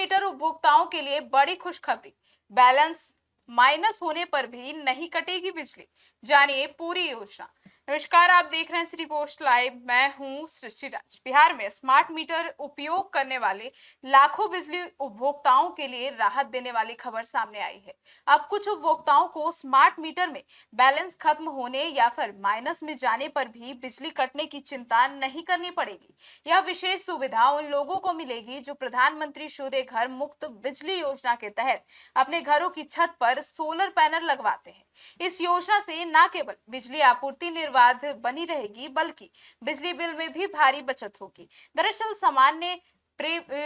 Metre उपभोक्ताओं के लिए बड़ी खुशखबरी। बैलेंस माइनस होने पर भी नहीं कटेगी बिजली। जानिए पूरी योजना। नमस्कार, आप देख रहे हैं सिटी पोस्ट लाइव। मैं हूं सृष्टि राज। बिहार में स्मार्ट मीटर उपयोग करने वाले लाखों बिजली उपभोक्ताओं के लिए राहत देने वाली खबर सामने आई है। अब कुछ उपभोक्ताओं को स्मार्ट मीटर में बैलेंस खत्म होने या फिर माइनस में जाने पर भी बिजली कटने की चिंता नहीं करनी पड़ेगी। यह विशेष सुविधा उन लोगों को मिलेगी जो प्रधानमंत्री सूर्य घर मुफ्त बिजली योजना के तहत अपने घरों की छत पर सोलर पैनल लगवाते हैं। इस योजना से न केवल बिजली आपूर्ति निर्बाध बनी रहेगी, बल्कि बिजली बिल में भी भारी बचत होगी। दरअसल सामान्य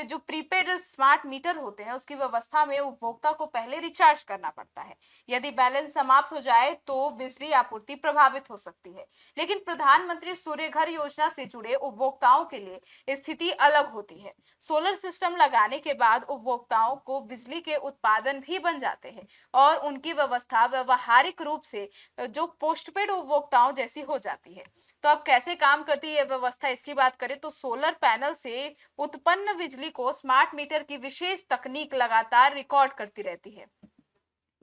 जो प्रीपेड स्मार्ट मीटर होते हैं उसकी व्यवस्था में उपभोक्ता को पहले रिचार्ज करना पड़ता है। यदि बैलेंस समाप्त हो जाए तो बिजली आपूर्ति प्रभावित हो सकती है। लेकिन प्रधानमंत्री सूर्य घर योजना से जुड़े उपभोक्ताओं के लिए स्थिति अलग होती है। सोलर सिस्टम लगाने के बाद उपभोक्ताओं को बिजली के उत्पादन भी बन जाते हैं और उनकी व्यवस्था व्यवहारिक रूप से जो पोस्टपेड उपभोक्ताओं जैसी हो जाती है। तो अब कैसे काम करती है व्यवस्था, इसकी बात करें तो सोलर पैनल से उत्पन्न बिजली को स्मार्ट मीटर की विशेष तकनीक लगातार रिकॉर्ड करती रहती है।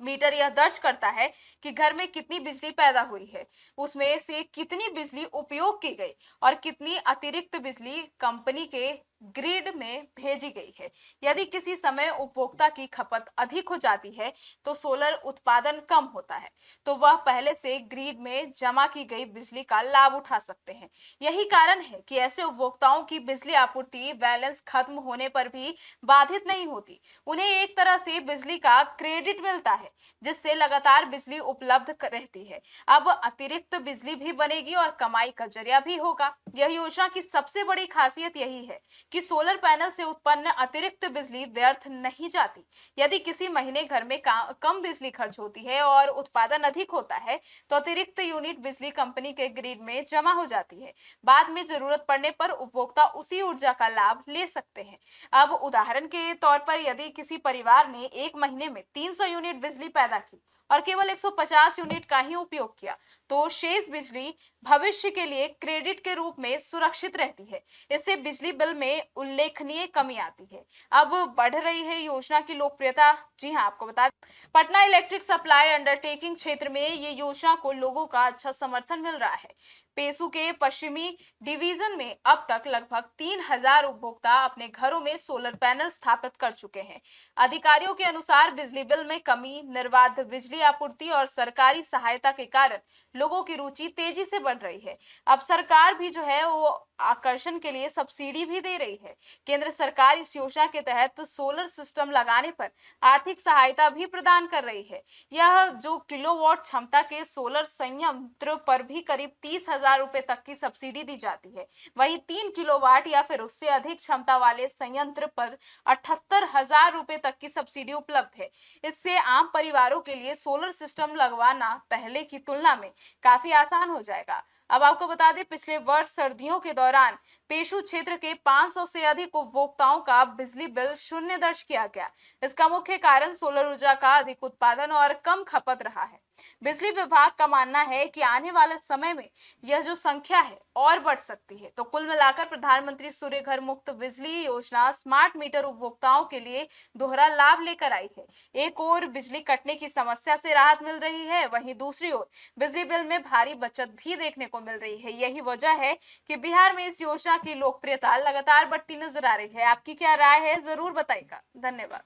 मीटर यह दर्ज करता है कि घर में कितनी बिजली पैदा हुई है, उसमें से कितनी बिजली उपयोग की गई और कितनी अतिरिक्त बिजली कंपनी के ग्रिड में भेजी गई है। यदि किसी समय उपभोक्ता की खपत अधिक हो जाती है तो सोलर उत्पादन कम होता है, तो वह पहले से ग्रिड में जमा की गई बिजली का लाभ उठा सकते हैं। यही कारण है कि ऐसे उपभोक्ताओं की बिजली आपूर्ति बैलेंस खत्म होने पर भी बाधित नहीं होती। उन्हें एक तरह से बिजली का क्रेडिट मिलता है, जिससे लगातार बिजली उपलब्ध रहती है। अब अतिरिक्त बिजली भी बनेगी और कमाई का जरिया भी होगा। यह योजना की सबसे बड़ी खासियत यही है कि सोलर पैनल से उत्पन्न अतिरिक्त बिजली व्यर्थ नहीं जाती। यदि किसी महीने घर में कम बिजली खर्च होती है और उत्पादन अधिक होता है तो अतिरिक्त यूनिट बिजली कंपनी के ग्रिड में जमा हो जाती है। बाद में जरूरत पड़ने पर उपभोक्ता उसी ऊर्जा का लाभ ले सकते हैं। अब उदाहरण के तौर पर यदि किसी परिवार ने एक महीने में 300 यूनिट बिजली पैदा की और केवल 150 यूनिट का ही उपयोग किया तो शेष बिजली भविष्य के लिए क्रेडिट के रूप में सुरक्षित रहती है। इससे बिजली बिल में उल्लेखनीय कमी आती है। अब बढ़ रही है योजना की लोकप्रियता। जी हां, आपको बता दें, पटना इलेक्ट्रिक सप्लाई अंडरटेकिंग क्षेत्र में ये योजना को लोगों का अच्छा समर्थन मिल रहा है। पेसू के पश्चिमी डिवीजन में अब तक लगभग 3000 उपभोक्ता अपने घरों में सोलर पैनल स्थापित कर चुके हैं। अधिकारियों के अनुसार बिजली बिल में कमी, निर्बाध बिजली आपूर्ति और सरकारी सहायता के कारण लोगों की रुचि तेजी से बढ़ रही है। अब सरकार भी जो है वो आकर्षण के लिए सब्सिडी भी दे रही है। केंद्र सरकार इस योजना के तहत सोलर सिस्टम लगाने पर आर्थिक सहायता भी प्रदान कर रही है। यह जो किलोवाट क्षमता के सोलर संयंत्र पर भी करीब 30,000 रुपए तक की सब्सिडी दी जाती है। वहीं 3 किलोवाट या फिर उससे अधिक क्षमता वाले संयंत्र पर 78,000 रुपए तक की सब्सिडी उपलब्ध है। इससे आम परिवारों के लिए सोलर सिस्टम लगवाना पहले की तुलना में काफी आसान हो जाएगा। अब आपको बता दें, पिछले वर्ष सर्दियों के दौरान पेशु क्षेत्र के 500 से अधिक उपभोक्ताओं का बिजली बिल शून्य दर्ज किया गया। इसका मुख्य कारण सोलर ऊर्जा का अधिक उत्पादन और कम खपत रहा है। बिजली विभाग का मानना है कि आने वाले समय में यह जो संख्या है और बढ़ सकती है। तो कुल मिलाकर प्रधानमंत्री सूर्य घर मुफ्त बिजली योजना स्मार्ट मीटर उपभोक्ताओं के लिए दोहरा लाभ लेकर आई है। एक ओर बिजली कटने की समस्या से राहत मिल रही है, वहीं दूसरी ओर बिजली बिल में भारी बचत भी देखने को मिल रही है। यही वजह है कि बिहार में इस योजना की लोकप्रियता लगातार बढ़ती नजर आ रही है। आपकी क्या राय है, जरूर बताइएगा। धन्यवाद।